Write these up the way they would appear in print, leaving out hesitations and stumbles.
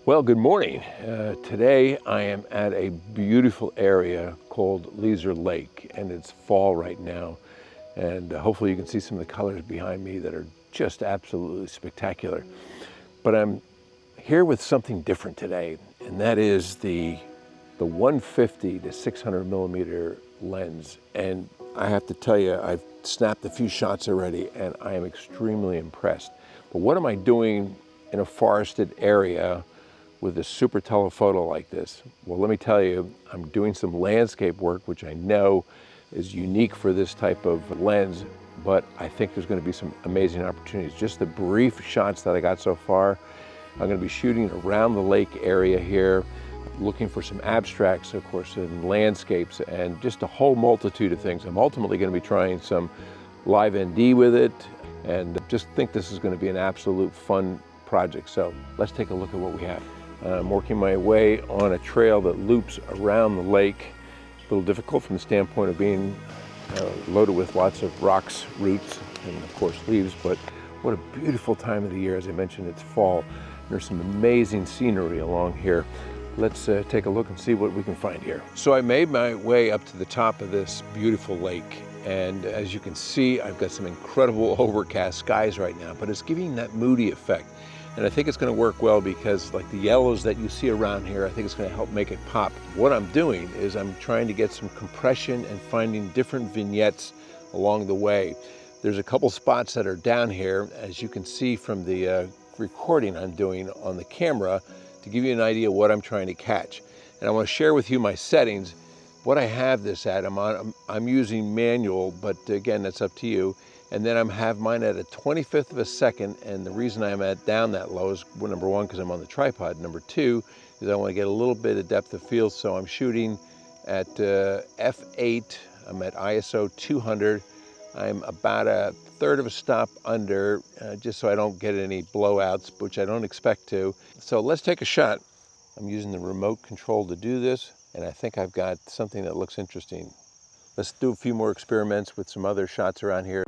Well, good morning. Today I am at a beautiful area called Leaser Lake, and it's fall right now. And hopefully you can see some of the colors behind me that are just absolutely spectacular. But I'm here with something different today, and that is the 150 to 600 millimeter lens. And I have to tell you, I've snapped a few shots already, and I am extremely impressed. But what am I doing in a forested area with a super telephoto like this? Well, let me tell you, I'm doing some landscape work, which I know is unique for this type of lens, but I think there's going to be some amazing opportunities. Just the brief shots that I got so far, I'm going to be shooting around the lake area here, looking for some abstracts, of course, and landscapes, and just a whole multitude of things. I'm ultimately going to be trying some live ND with it, and just think this is going to be an absolute fun project. So let's take a look at what we have. I'm working my way on a trail that loops around the lake. A little difficult from the standpoint of being loaded with lots of rocks, roots, and of course leaves, but what a beautiful time of the year. As I mentioned, it's fall. There's some amazing scenery along here. Let's take a look and see what we can find here. So I made my way up to the top of this beautiful lake, and as you can see, I've got some incredible overcast skies right now, but it's giving that moody effect. And I think it's going to work well because, like the yellows that you see around here, I think it's going to help make it pop. What I'm doing is I'm trying to get some compression and finding different vignettes along the way. There's a couple spots that are down here, as you can see from the recording I'm doing on the camera, to give you an idea of what I'm trying to catch. And I want to share with you my settings. What I have this at, I'm using manual, but again, that's up to you. And then I have mine at a 25th of a second, and the reason I'm down that low is, well, number one, because I'm on the tripod. Number two is I want to get a little bit of depth of field, so I'm shooting at F8. I'm at ISO 200. I'm about a third of a stop under, just so I don't get any blowouts, which I don't expect to. So let's take a shot. I'm using the remote control to do this, and I think I've got something that looks interesting. Let's do a few more experiments with some other shots around here.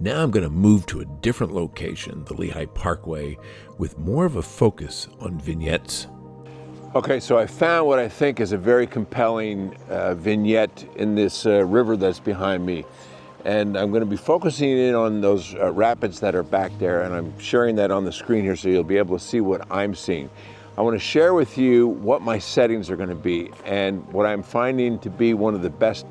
Now I'm going to move to a different location, the Lehigh Parkway, with more of a focus on vignettes. Okay, so I found what I think is a very compelling vignette in this river that's behind me. And I'm going to be focusing in on those rapids that are back there, and I'm sharing that on the screen here so you'll be able to see what I'm seeing. I want to share with you what my settings are going to be, and what I'm finding to be one of the best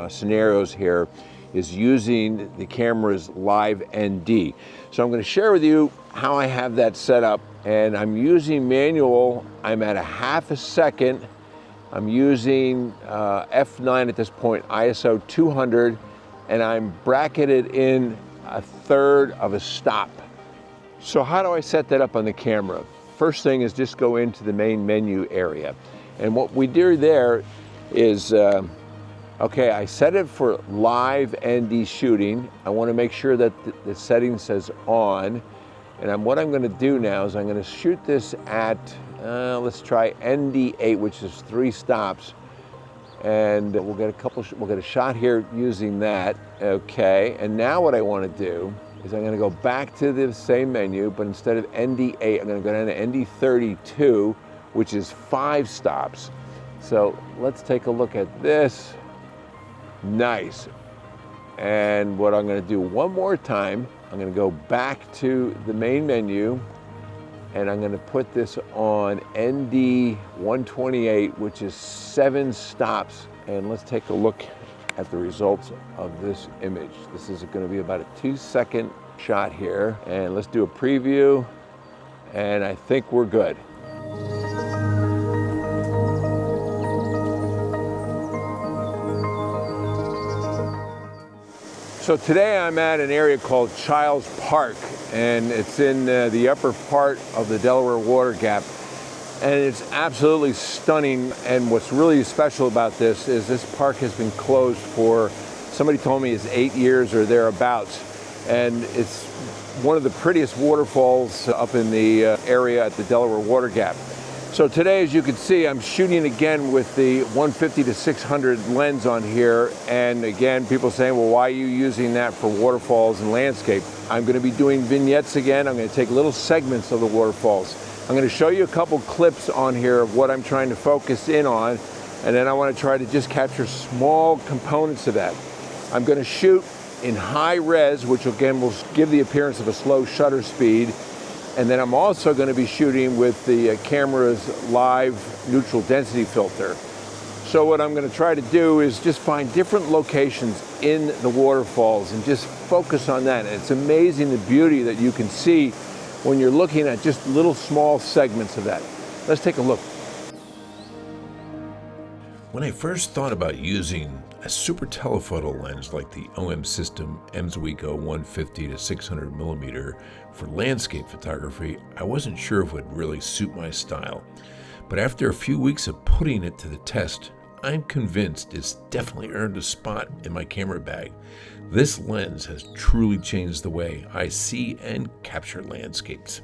scenarios here is using the camera's live ND. So I'm going to share with you how I have that set up, and I'm using manual. I'm at a half a second. I'm using F9 at this point, ISO 200, and I'm bracketed in a third of a stop. So how do I set that up on the camera? First thing is just go into the main menu area. And what we do there is, okay, I set it for live ND shooting. I want to make sure that the setting says on. And what I'm going to do now is I'm going to shoot this at, let's try ND8, which is 3 stops. And we'll get a shot here using that. Okay, and now what I want to do is I'm going to go back to the same menu, but instead of ND8, I'm going to go down to ND32, which is 5 stops. So let's take a look at this. Nice. And what I'm going to do one more time, I'm going to go back to the main menu, and I'm going to put this on ND 128, which is 7 stops. And let's take a look at the results of this image. This is going to be about a 2-second shot here. And let's do a preview. And I think we're good. So today I'm at an area called Childs Park, and it's in the upper part of the Delaware Water Gap. And it's absolutely stunning. And what's really special about this is this park has been closed for, somebody told me it's 8 years or thereabouts. And it's one of the prettiest waterfalls up in the area at the Delaware Water Gap. So today, as you can see, I'm shooting again with the 150-600 lens on here. And again, people saying, well, why are you using that for waterfalls and landscape? I'm going to be doing vignettes again. I'm going to take little segments of the waterfalls. I'm going to show you a couple clips on here of what I'm trying to focus in on. And then I want to try to just capture small components of that. I'm going to shoot in high res, which again will give the appearance of a slow shutter speed. And then I'm also going to be shooting with the camera's live neutral density filter. So what I'm going to try to do is just find different locations in the waterfalls and just focus on that. And it's amazing the beauty that you can see when you're looking at just little small segments of that. Let's take a look. When I first thought about using a super telephoto lens like the OM SYSTEM M.Zuiko 150-600 millimeter for landscape photography, I wasn't sure if it would really suit my style. But after a few weeks of putting it to the test, I'm convinced it's definitely earned a spot in my camera bag. This lens has truly changed the way I see and capture landscapes.